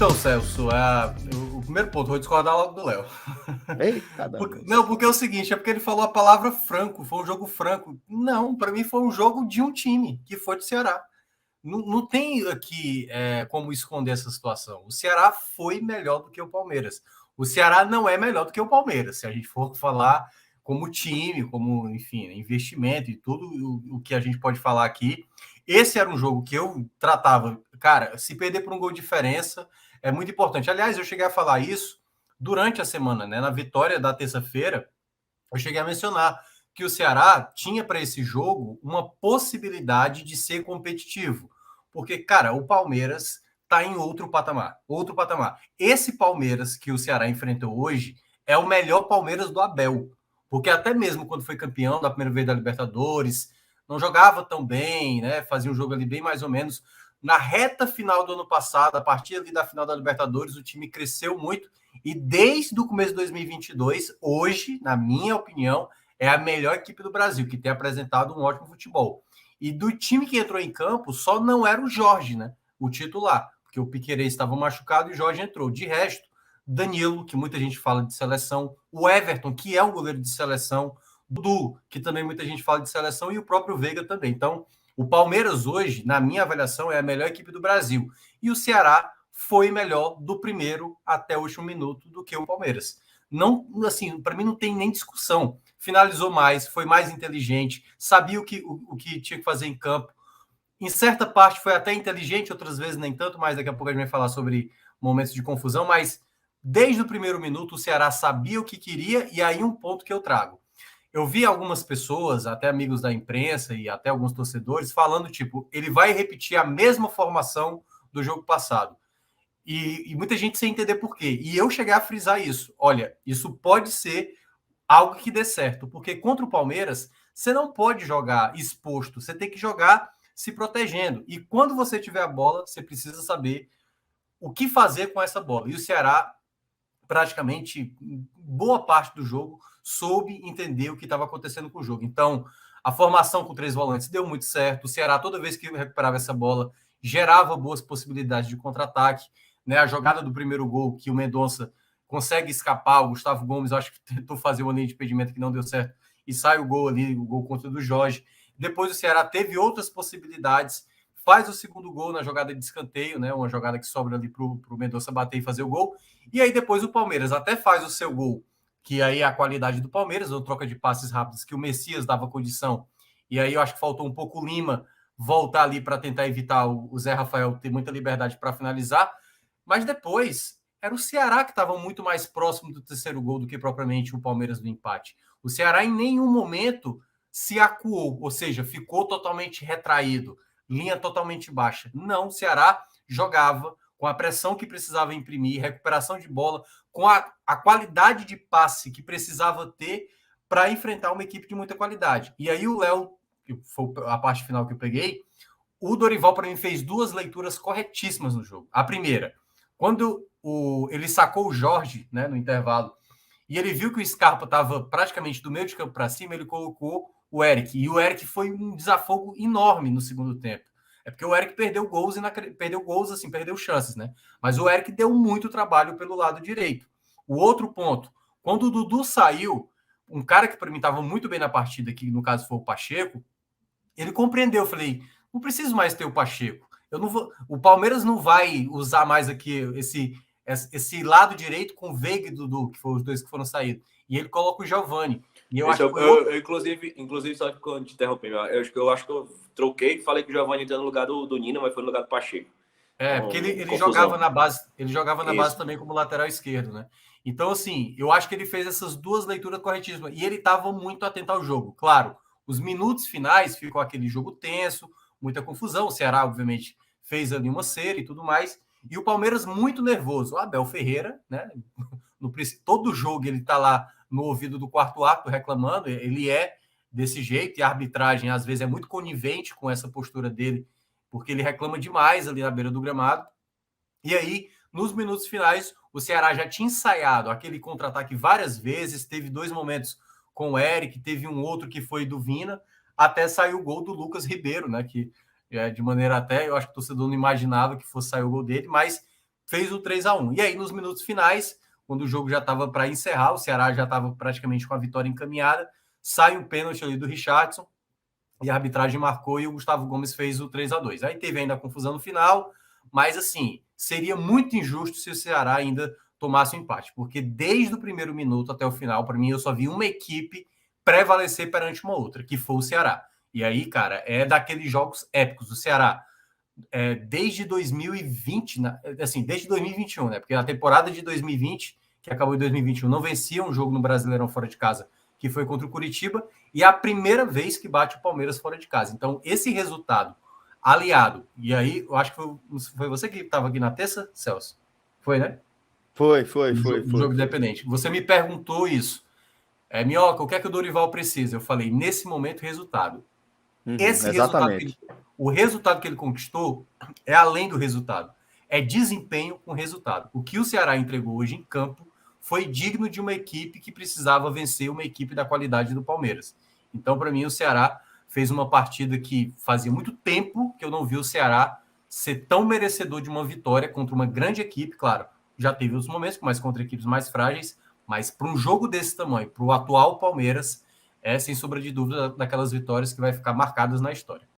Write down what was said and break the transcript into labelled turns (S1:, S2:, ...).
S1: Então, Celso, o primeiro ponto, vou discordar logo do Léo.
S2: Eita,
S1: Porque é o seguinte, é porque ele falou a palavra franco, foi um jogo franco. Não, para mim foi um jogo de um time, que foi do Ceará. Não tem aqui como esconder essa situação. O Ceará foi melhor do que o Palmeiras. O Ceará não é melhor do que o Palmeiras, se a gente for falar como time, como, enfim, investimento e tudo o que a gente pode falar aqui. Esse era um jogo que eu tratava, cara, se perder por um gol de diferença é muito importante. Aliás, eu cheguei a falar isso durante a semana, né? Na vitória da terça-feira, eu cheguei a mencionar que o Ceará tinha para esse jogo uma possibilidade de ser competitivo. Porque, cara, o Palmeiras está em outro patamar. Outro patamar. Esse Palmeiras que o Ceará enfrentou hoje é o melhor Palmeiras do Abel. Porque até mesmo quando foi campeão da primeira vez da Libertadores, não jogava tão bem, né? Fazia um jogo ali bem mais ou menos. Na reta final do ano passado, a partir ali da final da Libertadores, o time cresceu muito e desde o começo de 2022, hoje, na minha opinião, é a melhor equipe do Brasil, que tem apresentado um ótimo futebol. E do time que entrou em campo, só não era o Jorge, né? O titular, porque o Piquerez estava machucado e o Jorge entrou. De resto, Danilo, que muita gente fala de seleção, o Everton, que é um goleiro de seleção, Dudu, que também muita gente fala de seleção, e o próprio Veiga também. Então, o Palmeiras hoje, na minha avaliação, é a melhor equipe do Brasil. E o Ceará foi melhor do primeiro até o último minuto do que o Palmeiras. Não, assim, para mim não tem nem discussão. Finalizou mais, foi mais inteligente, sabia o que tinha que fazer em campo. Em certa parte foi até inteligente, outras vezes nem tanto, mas daqui a pouco a gente vai falar sobre momentos de confusão. Mas desde o primeiro minuto o Ceará sabia o que queria, e aí um ponto que eu trago. Eu vi algumas pessoas, até amigos da imprensa e até alguns torcedores, falando tipo, ele vai repetir a mesma formação do jogo passado. E muita gente sem entender por quê. E eu cheguei a frisar isso. Olha, isso pode ser algo que dê certo, porque contra o Palmeiras, você não pode jogar exposto, você tem que jogar se protegendo. E quando você tiver a bola, você precisa saber o que fazer com essa bola. E o Ceará, praticamente, boa parte do jogo, soube entender o que estava acontecendo com o jogo. Então, a formação com 3 volantes deu muito certo. O Ceará, toda vez que recuperava essa bola, gerava boas possibilidades de contra-ataque. Né? A jogada do primeiro gol, que o Mendonça consegue escapar, o Gustavo Gomes, acho que tentou fazer uma linha de impedimento que não deu certo, e sai o gol ali, o gol contra o do Jorge. Depois o Ceará teve outras possibilidades, faz o segundo gol na jogada de escanteio, né? Uma jogada que sobra ali para o Mendonça bater e fazer o gol. E aí depois o Palmeiras até faz o seu gol, que aí é a qualidade do Palmeiras, ou troca de passes rápidos que o Messias dava condição. E aí eu acho que faltou um pouco o Lima voltar ali para tentar evitar o Zé Rafael ter muita liberdade para finalizar. Mas depois era o Ceará que estava muito mais próximo do terceiro gol do que propriamente o Palmeiras do empate. O Ceará em nenhum momento se acuou, ou seja, ficou totalmente retraído, linha totalmente baixa. Não, o Ceará jogava com a pressão que precisava imprimir, recuperação de bola, com a qualidade de passe que precisava ter para enfrentar uma equipe de muita qualidade. E aí o Léo, que foi a parte final que eu peguei, o Dorival, para mim, fez duas leituras corretíssimas no jogo. A primeira, quando ele sacou o Jorge, né, no intervalo, e ele viu que o Scarpa estava praticamente do meio de campo para cima, ele colocou o Eric. E o Eric foi um desafogo enorme no segundo tempo. É porque o Eric perdeu gols, perdeu chances, né? Mas o Eric deu muito trabalho pelo lado direito. O outro ponto, quando o Dudu saiu, um cara que para mim estava muito bem na partida, que no caso foi o Pacheco, ele compreendeu. Eu falei, não preciso mais ter o Pacheco. Eu não vou, o Palmeiras não vai usar mais aqui esse lado direito com o Veiga e Dudu, que foram os dois que foram saídos. E ele coloca o Giovani. E eu acho que foi outro...
S3: inclusive, só que te interrompendo, eu acho que eu troquei, falei que o Giovani entrou no lugar do Nino, mas foi no lugar do Pacheco.
S1: Porque ele jogava na base, também como lateral esquerdo, né? Então, assim, eu acho que ele fez essas duas leituras corretíssimas. E ele estava muito atento ao jogo. Claro, os minutos finais ficou aquele jogo tenso, muita confusão. O Ceará, obviamente, fez ali uma cera e tudo mais. E o Palmeiras muito nervoso. O Abel Ferreira, né? Todo jogo ele está lá no ouvido do quarto árbitro reclamando. Ele é desse jeito, e a arbitragem às vezes é muito conivente com essa postura dele, porque ele reclama demais ali na beira do gramado. E aí, nos minutos finais, o Ceará já tinha ensaiado aquele contra-ataque várias vezes, teve 2 momentos com o Eric, teve um outro que foi do Vina, até sair o gol do Lucas Ribeiro, né? Que de maneira até, eu acho que o torcedor não imaginava que fosse sair o gol dele, mas fez o 3-1. E aí, nos minutos finais, quando o jogo já estava para encerrar, o Ceará já estava praticamente com a vitória encaminhada, sai um pênalti ali do Richardson, e a arbitragem marcou e o Gustavo Gomes fez o 3-2. Aí teve ainda a confusão no final, mas assim, seria muito injusto se o Ceará ainda tomasse o empate, porque desde o primeiro minuto até o final, para mim, eu só vi uma equipe prevalecer perante uma outra, que foi o Ceará. E aí, cara, é daqueles jogos épicos. O Ceará, desde 2020, assim, desde 2021, né? Porque a temporada de 2020, que acabou em 2021, não vencia um jogo no Brasileirão fora de casa, que foi contra o Curitiba, e é a primeira vez que bate o Palmeiras fora de casa. Então, esse resultado aliado, e aí eu acho que foi você que estava aqui na terça, Celso? Foi, né?
S2: Foi.
S1: No jogo independente. Você me perguntou isso. Minhoca, o que é que o Dorival precisa? Eu falei, nesse momento, resultado. Esse
S2: exatamente.
S1: o resultado que ele conquistou é além do resultado. É desempenho com resultado. O que o Ceará entregou hoje em campo foi digno de uma equipe que precisava vencer uma equipe da qualidade do Palmeiras. Então, para mim, o Ceará fez uma partida que fazia muito tempo que eu não vi o Ceará ser tão merecedor de uma vitória contra uma grande equipe. Claro, já teve outros momentos, mas contra equipes mais frágeis. Mas para um jogo desse tamanho, para o atual Palmeiras, sem sombra de dúvida, daquelas vitórias que vai ficar marcadas na história.